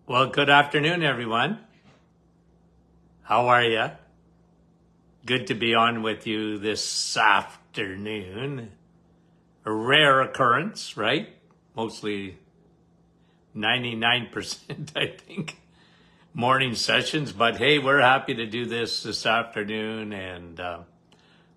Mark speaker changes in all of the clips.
Speaker 1: Well, good afternoon, everyone. How are you? Good to be on with you this afternoon. A rare occurrence, right? Mostly 99%, I think, morning sessions. But hey, we're happy to do this afternoon, and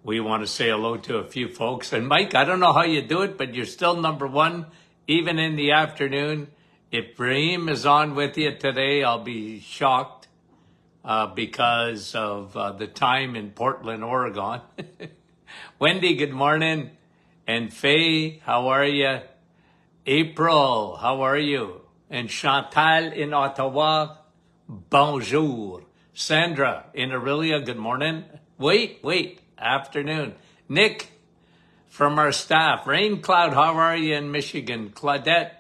Speaker 1: we want to say hello to a few folks. And Mike, I don't know how you do it, but you're still number one, even in the afternoon. If Brahim is on with you today, I'll be shocked because of the time in Portland, Oregon. Wendy, good morning. And Faye, how are you? April, how are you? And Chantal in Ottawa, bonjour. Sandra in Aurelia, good morning. Wait, afternoon. Nick from our staff. Rain Cloud, how are you in Michigan? Claudette,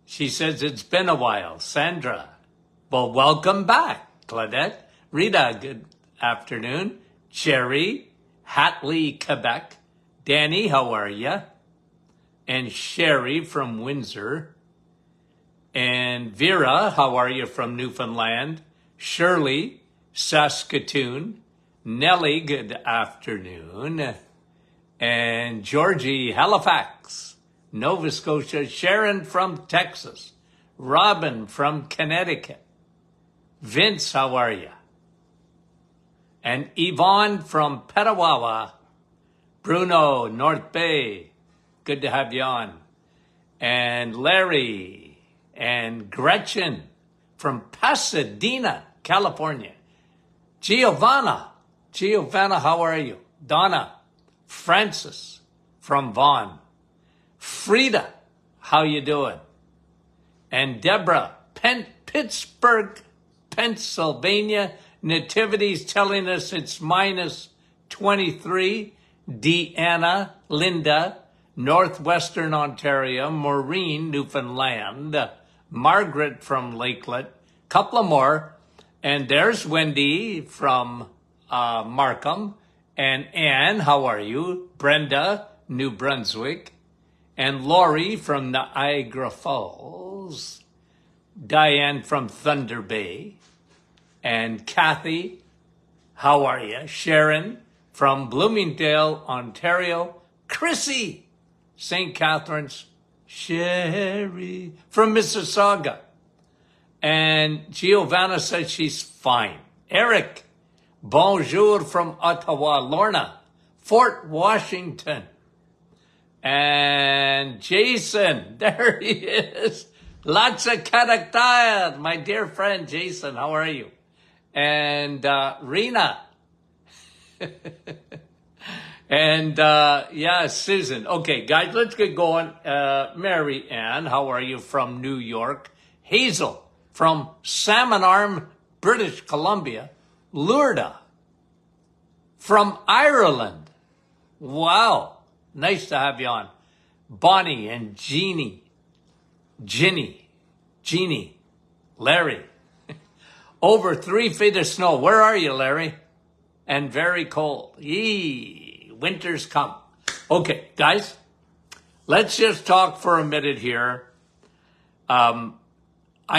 Speaker 1: she says it's been a while. Sandra, well, welcome back, Claudette. Rita, good afternoon. Jerry, Hatley, Quebec. Danny, how are you? And Sherry from Windsor. And Vera, how are you from Newfoundland? Shirley, Saskatoon. Nellie, good afternoon. And Georgie, Halifax, Nova Scotia. Sharon from Texas. Robin from Connecticut. Vince, how are you? And Yvonne from Petawawa. Bruno, North Bay, good to have you on. And Larry and Gretchen from Pasadena, California. Giovanna, how are you? Donna, Francis from Vaughan. Frida, how you doing? And Deborah, Pittsburgh, Pennsylvania. Nativity's telling us it's minus 23. Deanna, Linda, Northwestern Ontario. Maureen, Newfoundland. Margaret from Lakelet. Couple of more. And there's Wendy from Markham. And Anne, how are you? Brenda, New Brunswick. And Lori from Niagara Falls. Diane from Thunder Bay. And Kathy, how are you? Sharon from Bloomingdale, Ontario. Chrissy, St. Catharines. Sherry from Mississauga. And Giovanna says she's fine. Eric, bonjour from Ottawa. Lorna, Fort Washington. And Jason, there he is. Lots of character, my dear friend Jason, how are you? And Rena. And Susan. Okay, guys, let's get going. Mary Ann, how are you from New York? Hazel from Salmon Arm, British Columbia. Lourdes from Ireland. Wow, nice to have you on. Bonnie and Jeannie, Larry. Over 3 feet of snow. Where are you, Larry? And very cold. Yee, winter's come. Okay, guys, let's just talk for a minute here. I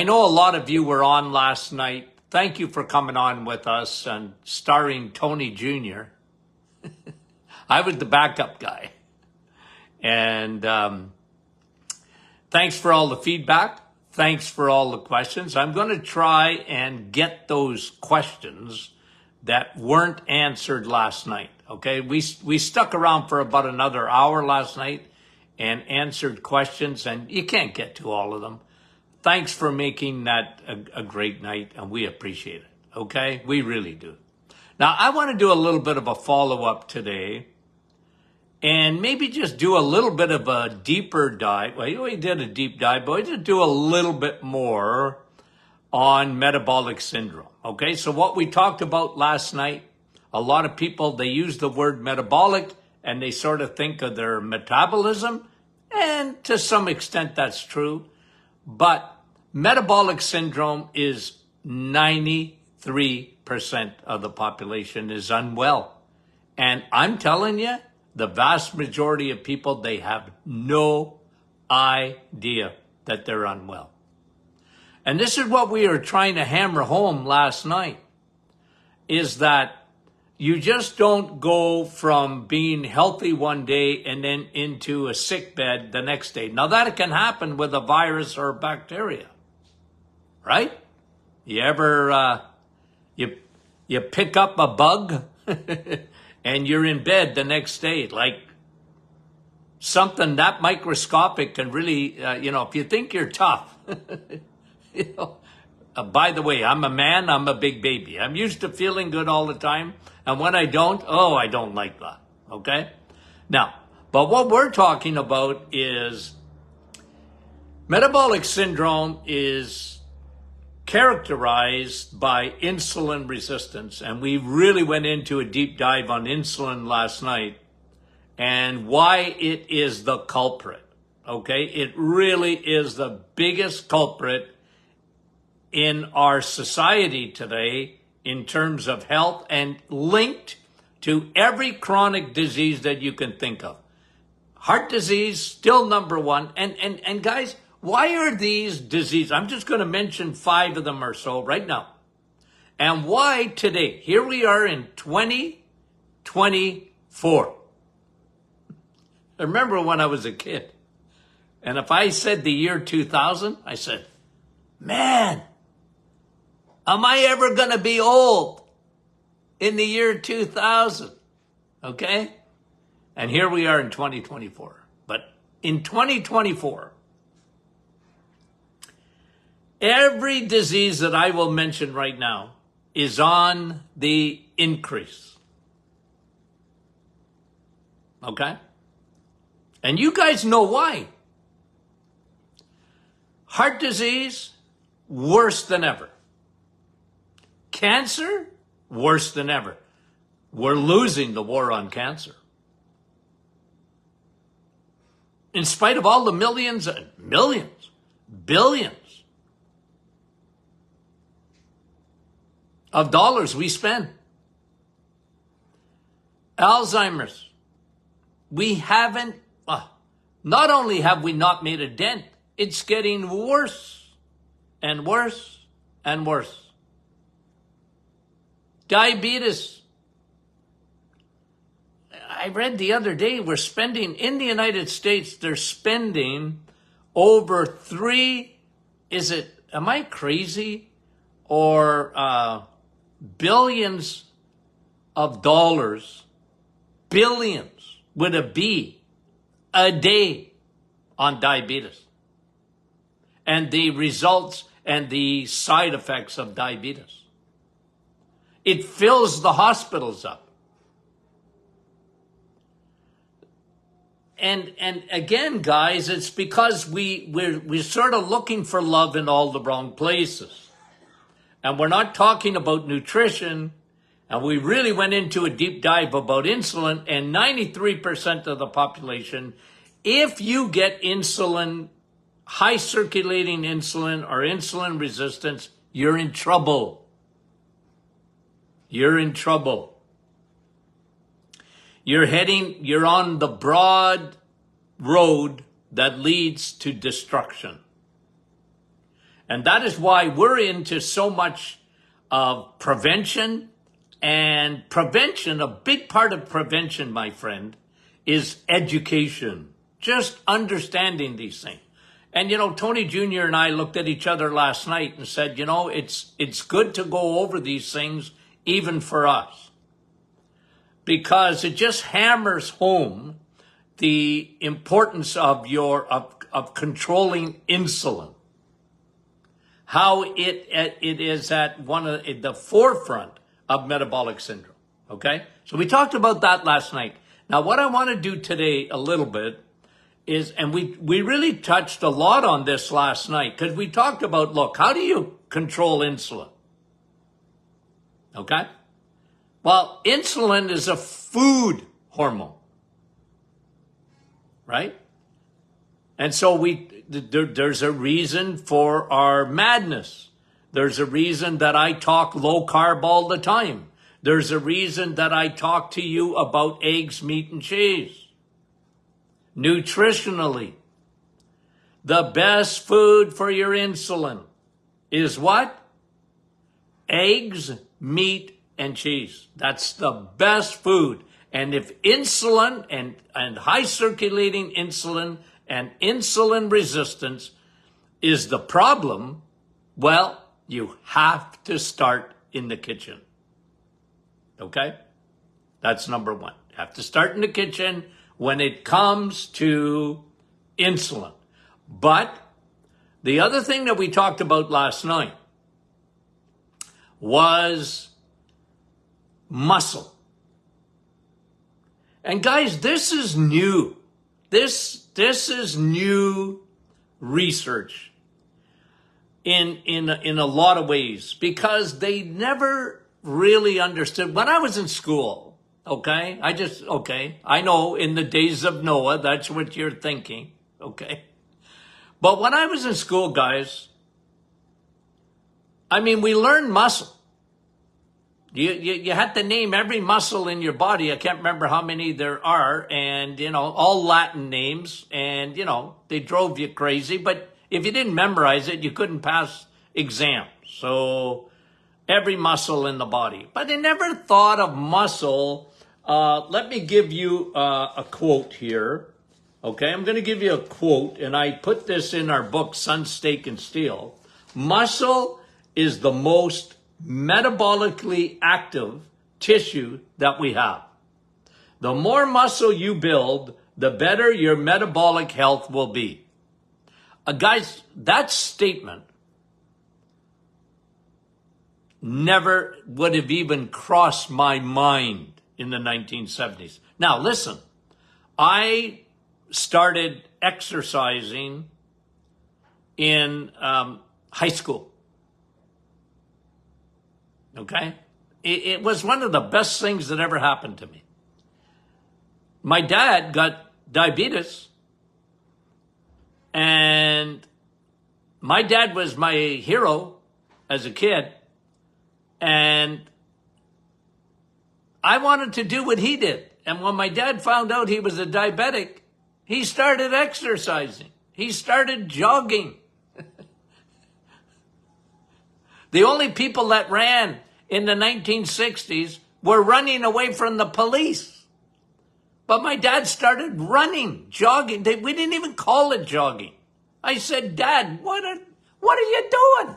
Speaker 1: know a lot of you were on last night. Thank you for coming on with us and starring Tony Jr. I was the backup guy. And thanks for all the feedback. Thanks for all the questions. I'm going to try and get those questions that weren't answered last night, okay? We stuck around for about another hour last night and answered questions, and you can't get to all of them. Thanks for making that a great night, and we appreciate it, okay? We really do. Now, I want to do a little bit of a follow-up today and maybe just do a little bit of a deeper dive. Well, we did a deep dive, but we just do a little bit more on metabolic syndrome, okay? So what we talked about last night, a lot of people, they use the word metabolic and they sort of think of their metabolism, and to some extent that's true, but metabolic syndrome is 93% of the population is unwell. And I'm telling you, the vast majority of people, they have no idea that they're unwell. And this is what we were trying to hammer home last night, is that you just don't go from being healthy one day and then into a sick bed the next day. Now that can happen with a virus or bacteria, right? You ever, you pick up a bug and you're in bed the next day, like something that microscopic can really, if you think you're tough, by the way, I'm a man, I'm a big baby. I'm used to feeling good all the time. And when I don't, I don't like that. Okay? Now, but what we're talking about is metabolic syndrome is characterized by insulin resistance. And we really went into a deep dive on insulin last night and why it is the culprit. Okay? It really is the biggest culprit in our society today in terms of health and linked to every chronic disease that you can think of. Heart disease, still number one. And guys, why are these diseases? I'm just going to mention 5 of them or so right now. And why today? Here we are in 2024. I remember when I was a kid. And if I said the year 2000, I said, man, am I ever going to be old in the year 2000? Okay? And here we are in 2024. But in 2024, every disease that I will mention right now is on the increase. Okay? And you guys know why. Heart disease, worse than ever. Cancer, worse than ever. We're losing the war on cancer. In spite of all the millions, billions of dollars we spend. Alzheimer's. We haven't, not only have we not made a dent, it's getting worse and worse and worse. Diabetes. I read the other day, we're spending, in the United States, they're spending over am I crazy? Or billions of dollars, billions with a B, a day on diabetes. And the results and the side effects of diabetes. It fills the hospitals up. And again, guys, it's because we're sort of looking for love in all the wrong places. And we're not talking about nutrition. And we really went into a deep dive about insulin, and 93% of the population, if you get insulin, high circulating insulin or insulin resistance, you're in trouble. You're in trouble. You're on the broad road that leads to destruction. And that is why we're into so much of prevention. And prevention, a big part of prevention, my friend, is education. Just understanding these things. And, Tony Jr. and I looked at each other last night and said, it's good to go over these things even for us, because it just hammers home the importance of of controlling insulin, how it is at one of the forefront of metabolic syndrome. Okay, so we talked about that last night. Now, what I want to do today a little bit is, and we really touched a lot on this last night, because we talked about, look, how do you control insulin? Okay? Well, insulin is a food hormone, right? And so there's a reason for our madness. There's a reason that I talk low carb all the time. There's a reason that I talk to you about eggs, meat, and cheese. Nutritionally, the best food for your insulin is what? Eggs, meat, and cheese. That's the best food. And if insulin and high circulating insulin and insulin resistance is the problem, well, you have to start in the kitchen. Okay? That's number one. You have to start in the kitchen when it comes to insulin. But the other thing that we talked about last night was muscle. And guys, this is new. This is new research in a lot of ways, because they never really understood. When I was in school, okay, I know in the days of Noah, that's what you're thinking, okay? But when I was in school, guys, I mean, we learned muscle. You had to name every muscle in your body. I can't remember how many there are, and, all Latin names, and, they drove you crazy. But if you didn't memorize it, you couldn't pass exams. So every muscle in the body. But they never thought of muscle. Let me give you a quote here. Okay, I'm going to give you a quote, and I put this in our book, Sun, Steak, and Steel. Muscle is the most metabolically active tissue that we have. The more muscle you build, the better your metabolic health will be. Guys, that statement never would have even crossed my mind in the 1970s. Now, listen, I started exercising in high school. Okay? It was one of the best things that ever happened to me. My dad got diabetes, and my dad was my hero as a kid, and I wanted to do what he did. And when my dad found out he was a diabetic, he started exercising. He started jogging. The only people that ran in the 1960s were running away from the police. But my dad started running, jogging. We didn't even call it jogging. I said, Dad, what are you doing?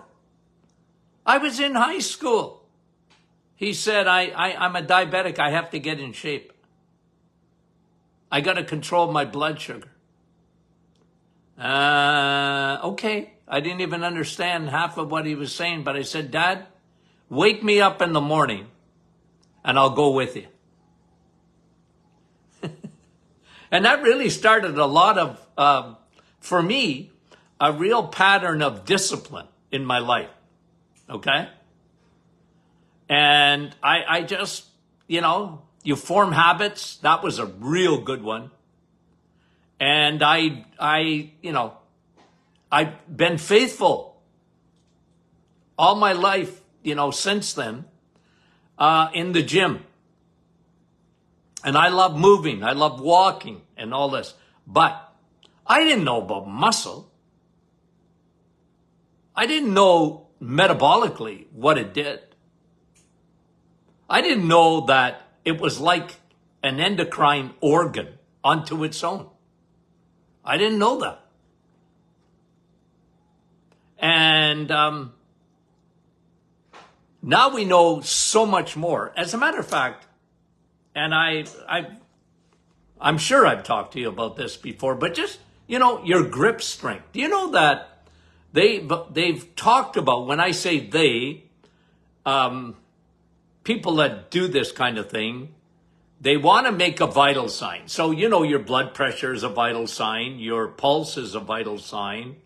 Speaker 1: I was in high school. He said, I'm a diabetic. I have to get in shape. I got to control my blood sugar. Okay. I didn't even understand half of what he was saying, but I said, Dad, wake me up in the morning and I'll go with you. And that really started a lot of, for me, a real pattern of discipline in my life. Okay? And I just, you form habits. That was a real good one. And I've been faithful all my life, since then, in the gym. And I love moving. I love walking and all this. But I didn't know about muscle. I didn't know metabolically what it did. I didn't know that it was like an endocrine organ unto its own. I didn't know that. And now we know so much more. As a matter of fact, and I'm sure I've talked to you about this before, but just, your grip strength. Do you know that they've talked about, when I say they, people that do this kind of thing, they want to make a vital sign. So, your blood pressure is a vital sign. Your pulse is a vital sign,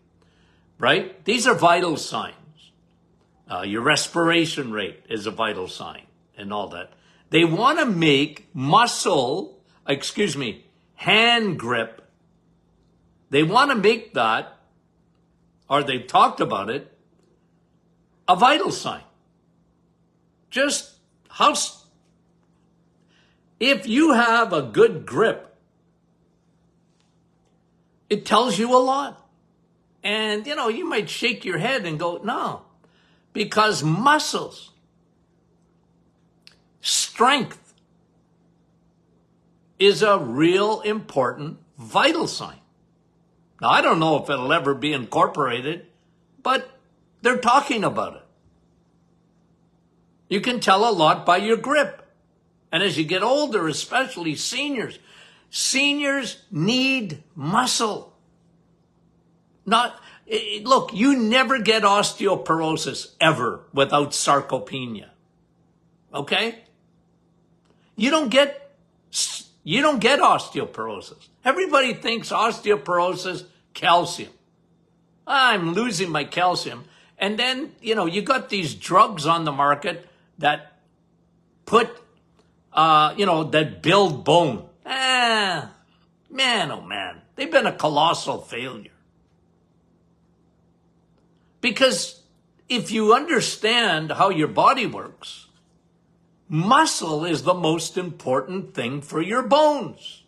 Speaker 1: right? These are vital signs. Your respiration rate is a vital sign and all that. They want to make hand grip. They want to make that, or they've talked about it, a vital sign. Just if you have a good grip, it tells you a lot. And, you might shake your head and go, no. Because muscles, strength, is a real important vital sign. Now, I don't know if it'll ever be incorporated, but they're talking about it. You can tell a lot by your grip. And as you get older, especially seniors need muscle. Look, you never get osteoporosis ever without sarcopenia. Okay? You don't get osteoporosis. Everybody thinks osteoporosis, calcium. I'm losing my calcium. And then, you got these drugs on the market that put, that build bone. Man, oh man, they've been a colossal failure. Because if you understand how your body works, muscle is the most important thing for your bones.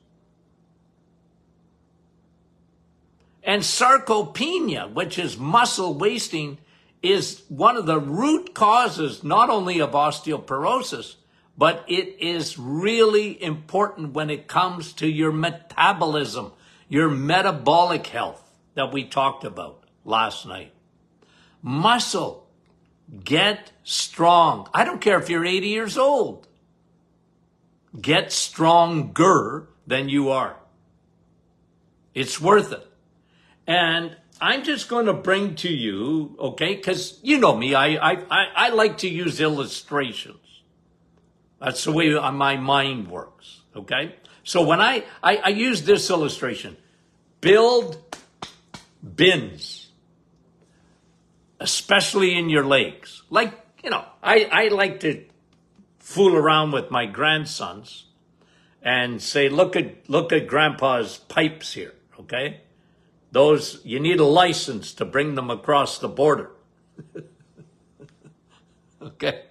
Speaker 1: And sarcopenia, which is muscle wasting, is one of the root causes not only of osteoporosis, but it is really important when it comes to your metabolism, your metabolic health that we talked about last night. Muscle, get strong. I don't care if you're 80 years old. Get stronger than you are. It's worth it. And I'm just going to bring to you, okay, because you know me, I like to use illustrations. That's the way my mind works, okay? So when I use this illustration, build bins, especially in your legs. Like, I like to fool around with my grandsons and say, look at grandpa's pipes here, okay? Those, you need a license to bring them across the border. Okay?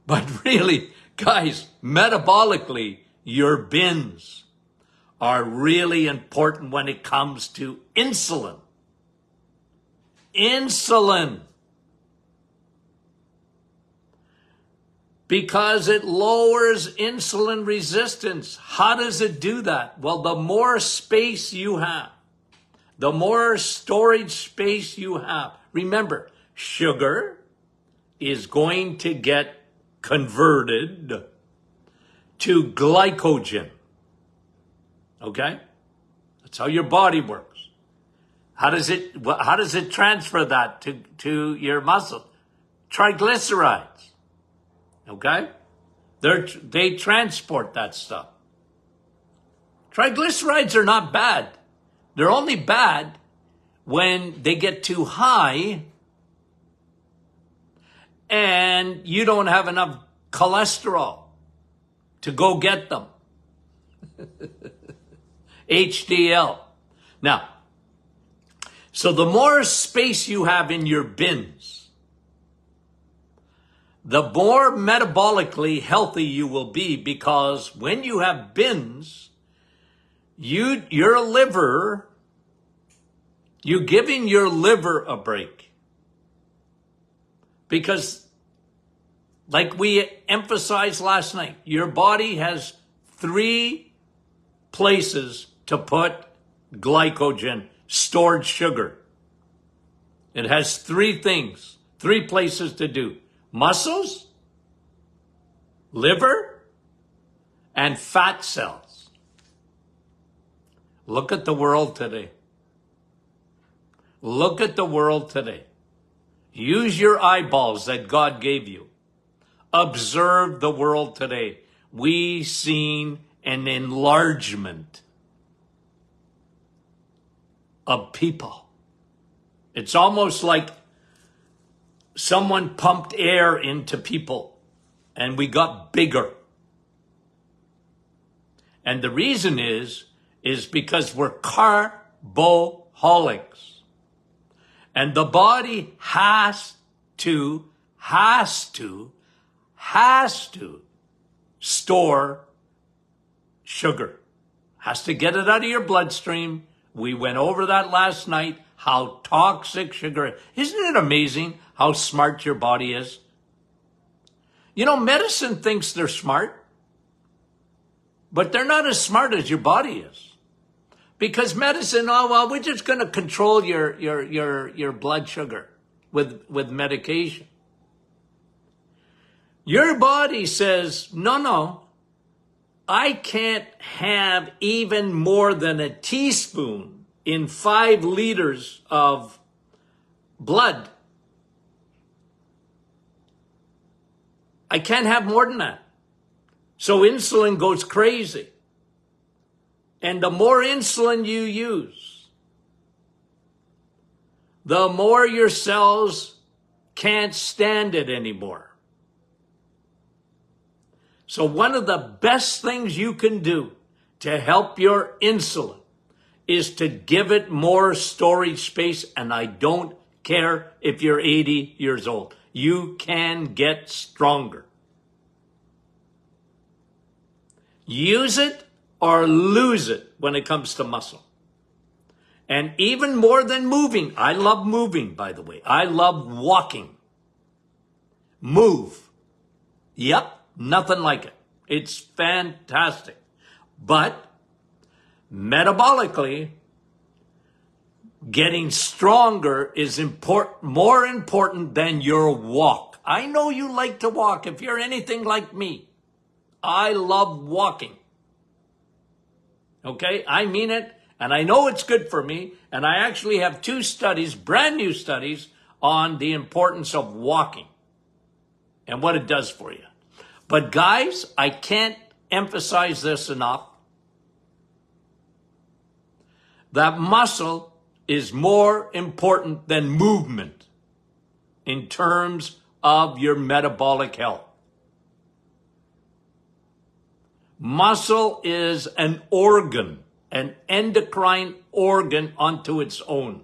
Speaker 1: But really, guys, metabolically, your bins are really important when it comes to insulin. Insulin. Because it lowers insulin resistance. How does it do that? Well, the more space you have, the more storage space you have. Remember, sugar is going to get converted to glycogen. Okay? That's how your body works. How does it transfer that to your muscle? Triglycerides. Okay? They transport that stuff. Triglycerides are not bad. They're only bad when they get too high and you don't have enough cholesterol to go get them. HDL. Now, so the more space you have in your bins, the more metabolically healthy you will be, because when you have bins, your liver, you're giving your liver a break. Because, like we emphasized last night, your body has 3 places to put glycogen, stored sugar. It has 3 things, 3 places to do. Muscles, liver, and fat cells. Look at the world today. Look at the world today. Use your eyeballs that God gave you. Observe the world today. We've seen an enlargement of people. It's almost like someone pumped air into people and we got bigger. And the reason is because we're carboholics. And the body has to store sugar. Has to get it out of your bloodstream. We went over that last night, how toxic sugar is. Isn't it amazing how smart your body is? You know, medicine thinks they're smart, but they're not as smart as your body is. Because medicine, oh, well, we're just going to control your blood sugar with medication. Your body says, no, I can't have even more than a teaspoon in 5 liters of blood. I can't have more than that. So insulin goes crazy. And the more insulin you use, the more your cells can't stand it anymore. So one of the best things you can do to help your insulin is to give it more storage space. And I don't care if you're 80 years old. You can get stronger. Use it or lose it when it comes to muscle. And even more than moving, I love moving, by the way. I love walking. Move. Yep, nothing like it. It's fantastic. But metabolically, getting stronger is more important than your walk. I know you like to walk. If you're anything like me, I love walking. Okay, I mean it, and I know it's good for me, and I actually have 2 studies, brand new studies, on the importance of walking and what it does for you. But guys, I can't emphasize this enough, that muscle is more important than movement in terms of your metabolic health. Muscle is an organ, an endocrine organ unto its own.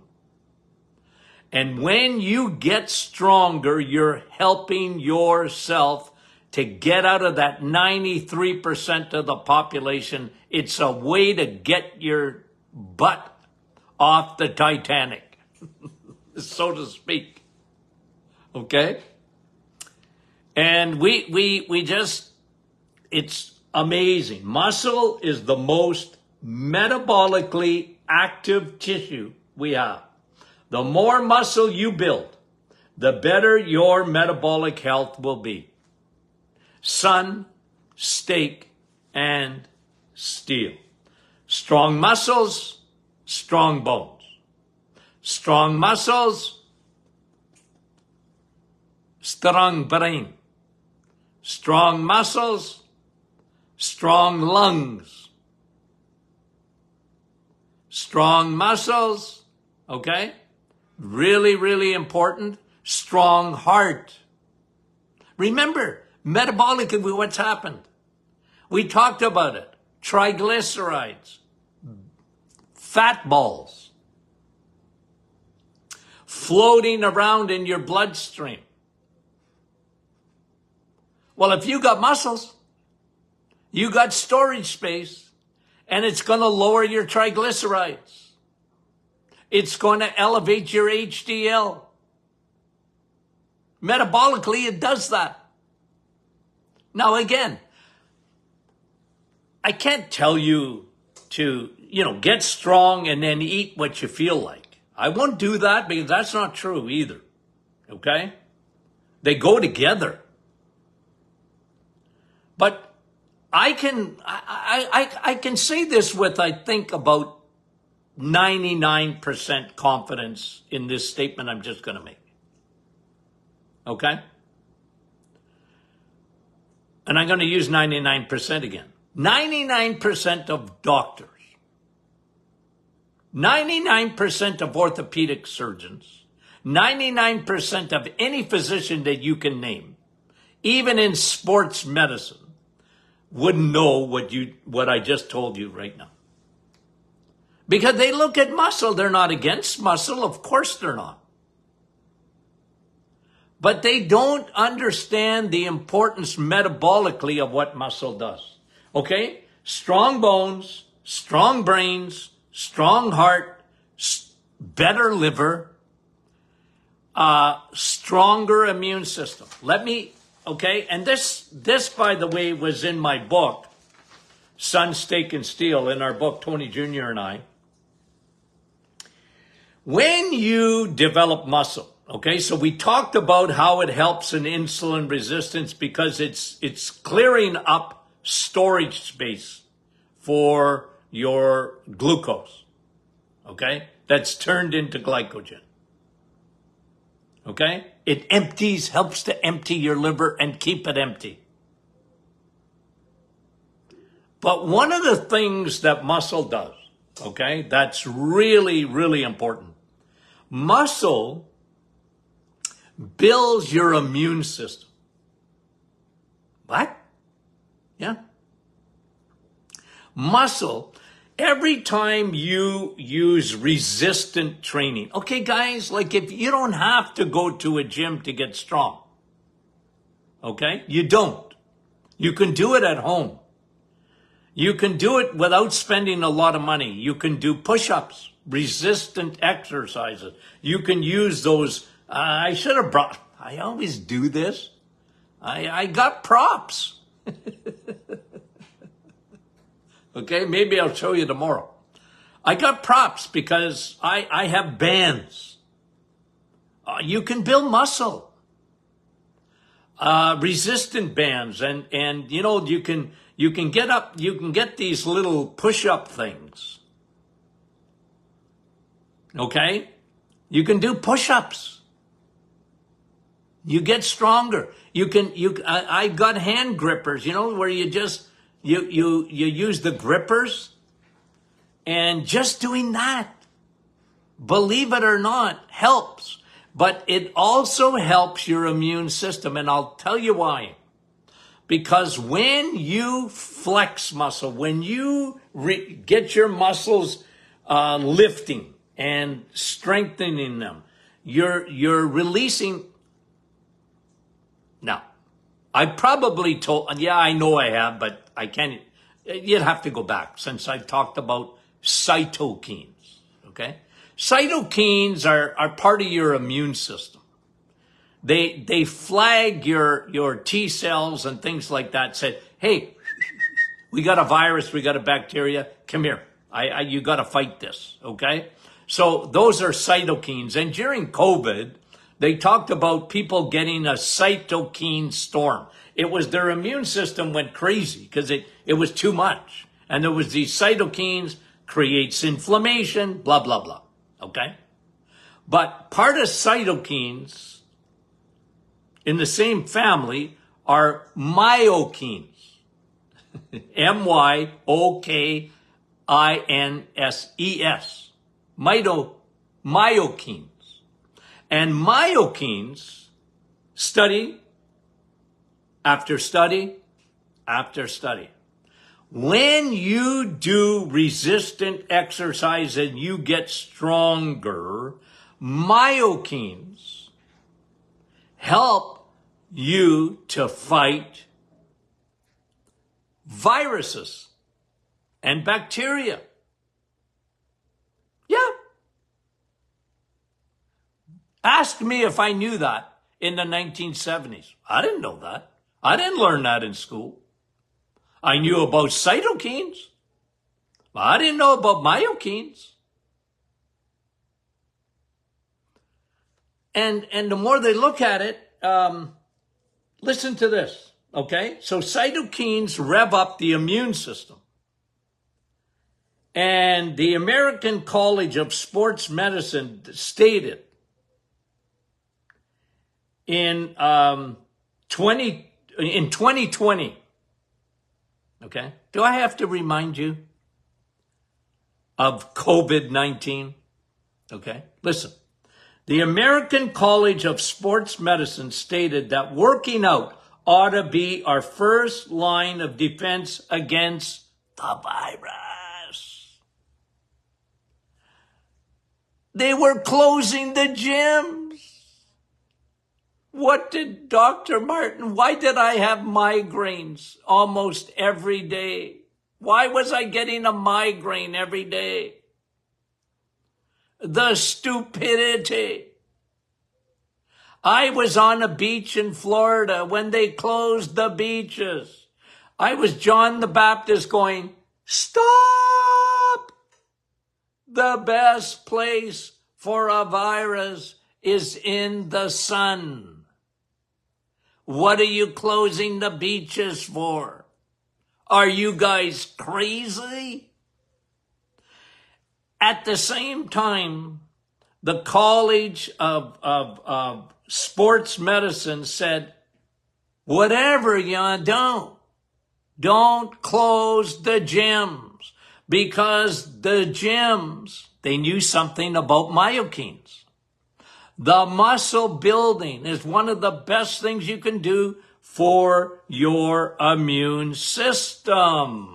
Speaker 1: And when you get stronger, you're helping yourself to get out of that 93% of the population. It's a way to get your butt off the Titanic, so to speak. Okay? And we just, it's amazing. Muscle is the most metabolically active tissue we have. The more muscle you build, the better your metabolic health will be. Sun, steak, and steel. Strong muscles, strong bones. Strong muscles, strong brain. Strong muscles, strong lungs. Strong muscles, okay? Really, really important. Strong heart. Remember, metabolically, what's happened? We talked about it. Triglycerides, fat balls, floating around in your bloodstream. Well, if you got muscles, you got storage space, and it's going to lower your triglycerides. It's going to elevate your HDL. Metabolically, it does that. Now, again, I can't tell you to, get strong and then eat what you feel like. I won't do that because that's not true either. Okay? They go together. But I can say this with, I think, about 99% confidence in this statement I'm just going to make. Okay? And I'm going to use 99% again. 99% of doctors, 99% of orthopedic surgeons, 99% of any physician that you can name, even in sports medicine, wouldn't know what I just told you right now. Because they look at muscle. They're not against muscle. Of course they're not. But they don't understand the importance metabolically of what muscle does. Okay? Strong bones, strong brains, strong heart, better liver, stronger immune system. Okay, and this, by the way, was in my book, Sun, Steak, and Steel, in our book, Tony Jr. and I. When you develop muscle, okay, so we talked about how it helps in insulin resistance because it's clearing up storage space for your glucose, okay, that's turned into glycogen. Okay? It helps to empty your liver and keep it empty. But one of the things that muscle does, okay, that's really, really important. Muscle builds your immune system. What? Yeah. Muscle, every time you use resistant training, okay, guys, like if you don't have to go to a gym to get strong, okay? You don't. You can do it at home. You can do it without spending a lot of money. You can do push-ups, resistant exercises. You can use those. I always do this. I got props. Okay, maybe I'll show you tomorrow. I got props because I have bands. You can build muscle. Resistant bands, and you know, you can get these little push-up things. Okay? You can do push-ups. You get stronger. I got hand grippers, you know, where you just you use the grippers, and just doing that, believe it or not, helps. But it also helps your immune system, and I'll tell you why. Because when you flex muscle, when you get your muscles lifting and strengthening them, you're releasing. Now, I probably told, yeah, I know I have, but I can't, you'd have to go back since I've talked about cytokines, okay? Cytokines are part of your immune system. They flag your T cells and things like that, say, hey, we got a virus, we got a bacteria, come here. You got to fight this, okay? So those are cytokines. And during COVID, they talked about people getting a cytokine storm. It was their immune system went crazy because it was too much. And there was these cytokines, creates inflammation, blah, blah, blah. Okay? But part of cytokines in the same family are myokines. M-Y-O-K-I-N-S-E-S. Myokines. And myokines, study after study after study. When you do resistant exercise and you get stronger, myokines help you to fight viruses and bacteria. Yeah. Ask me if I knew that in the 1970s. I didn't know that. I didn't learn that in school. I knew about cytokines. I didn't know about myokines. And the more they look at it, listen to this, okay? So cytokines rev up the immune system. And the American College of Sports Medicine stated in 2020, okay? Do I have to remind you of COVID-19? Okay, listen. The American College of Sports Medicine stated that working out ought to be our first line of defense against the virus. They were closing the gyms. What did Dr. Martin, why did I have migraines almost every day? Why was I getting a migraine every day? the stupidity. I was on a beach in Florida when they closed the beaches. I was John the Baptist going, stop! The best place for a virus is in the sun. What are you closing the beaches for? Are you guys crazy? At the same time, the College of Sports Medicine said, whatever you do, don't close the gyms, because the gyms, they knew something about myokines. The muscle building is one of the best things you can do for your immune system.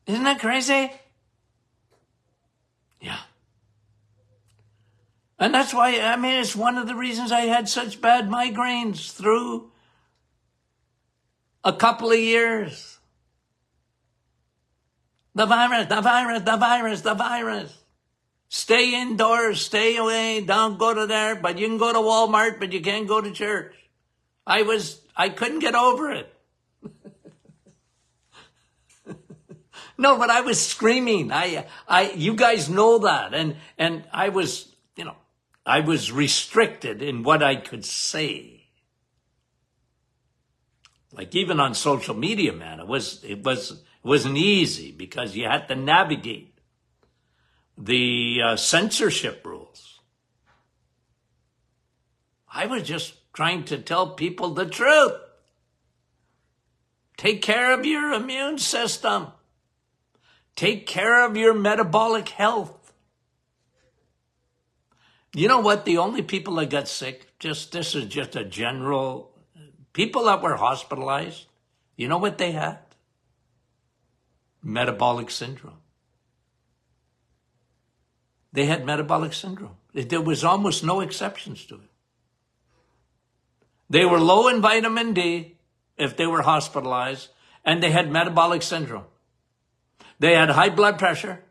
Speaker 1: Isn't that crazy? Yeah. And that's why, it's one of the reasons I had such bad migraines through a couple of years. The virus, the virus, the virus, the virus. Stay indoors, stay away, don't go to there, but you can go to Walmart, but you can't go to church. I couldn't get over it. No, but I was screaming. You guys know that. And I was, I was restricted in what I could say. Like even on social media, man, it wasn't easy because you had to navigate the censorship rules. I was just trying to tell people the truth. Take care of your immune system. Take care of your metabolic health. You know what? The only people that got sick, this is just a general, people that were hospitalized, you know what they had? Metabolic syndrome. They had metabolic syndrome. There was almost no exceptions to it. They were low in vitamin D if they were hospitalized, and they had metabolic syndrome. They had high blood pressure,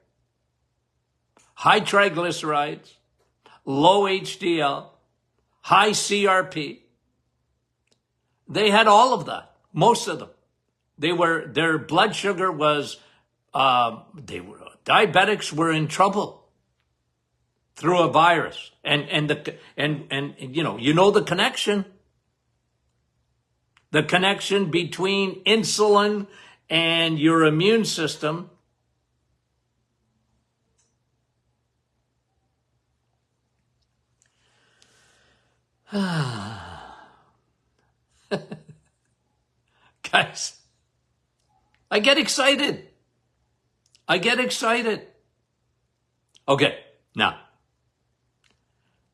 Speaker 1: high triglycerides, low HDL, high CRP. They had all of that, most of them. Their blood sugar was, diabetics were in trouble through a virus. And you know the connection. The connection between insulin and your immune system. Guys, I get excited. Okay, now,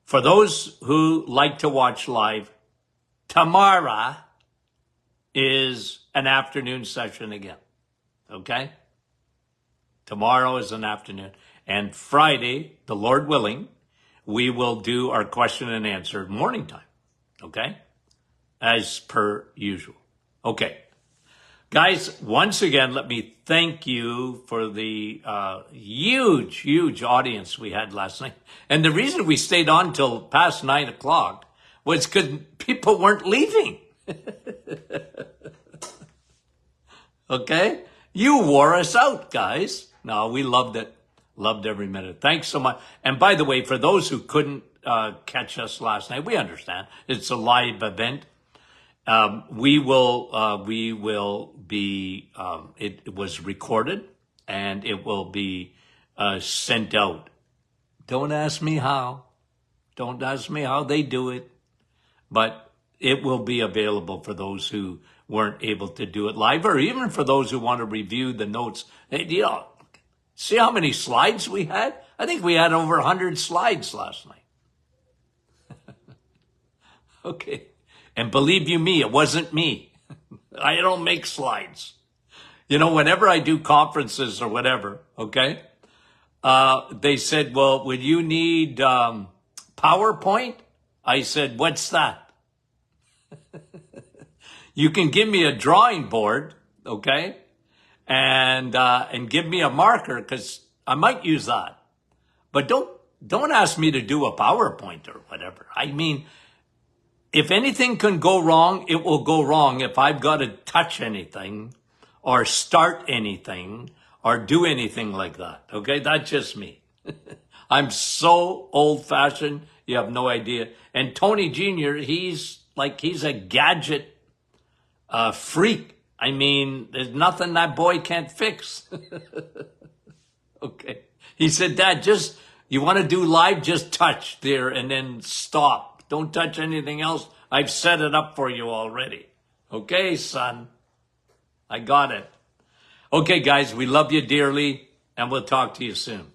Speaker 1: for those who like to watch live, tomorrow is an afternoon session again, okay? Tomorrow is an afternoon. And Friday, the Lord willing, we will do our question and answer morning time, okay? As per usual. Okay. Guys, once again, let me thank you for the huge audience we had last night. And the reason we stayed on till past 9 o'clock was because people weren't leaving. Okay? You wore us out, guys. No, we loved it. Loved every minute. Be so much. And by the way, for those who couldn't catch us last night, we understand. It's a live event. We will be, it was recorded and it will be sent out. Don't ask me how. Don't ask me how they do it. But it will be available for those who weren't able to do it live, or even for those who want to review the notes. See how many slides we had? I think we had over 100 slides last night. Okay. And believe you me, it wasn't me. I don't make slides. Whenever I do conferences or whatever, okay, they said, well, would you need PowerPoint? I said, what's that? You can give me a drawing board, okay? And give me a marker, because I might use that. But don't ask me to do a PowerPoint or whatever. I mean, if anything can go wrong, it will go wrong if I've got to touch anything or start anything or do anything like that. Okay, that's just me. I'm so old-fashioned, you have no idea. And Tony Jr., he's a gadget freak. I mean, there's nothing that boy can't fix. Okay. He said, Dad, you want to do live, just touch there and then stop. Don't touch anything else. I've set it up for you already. Okay, son. I got it. Okay, guys, we love you dearly, and we'll talk to you soon.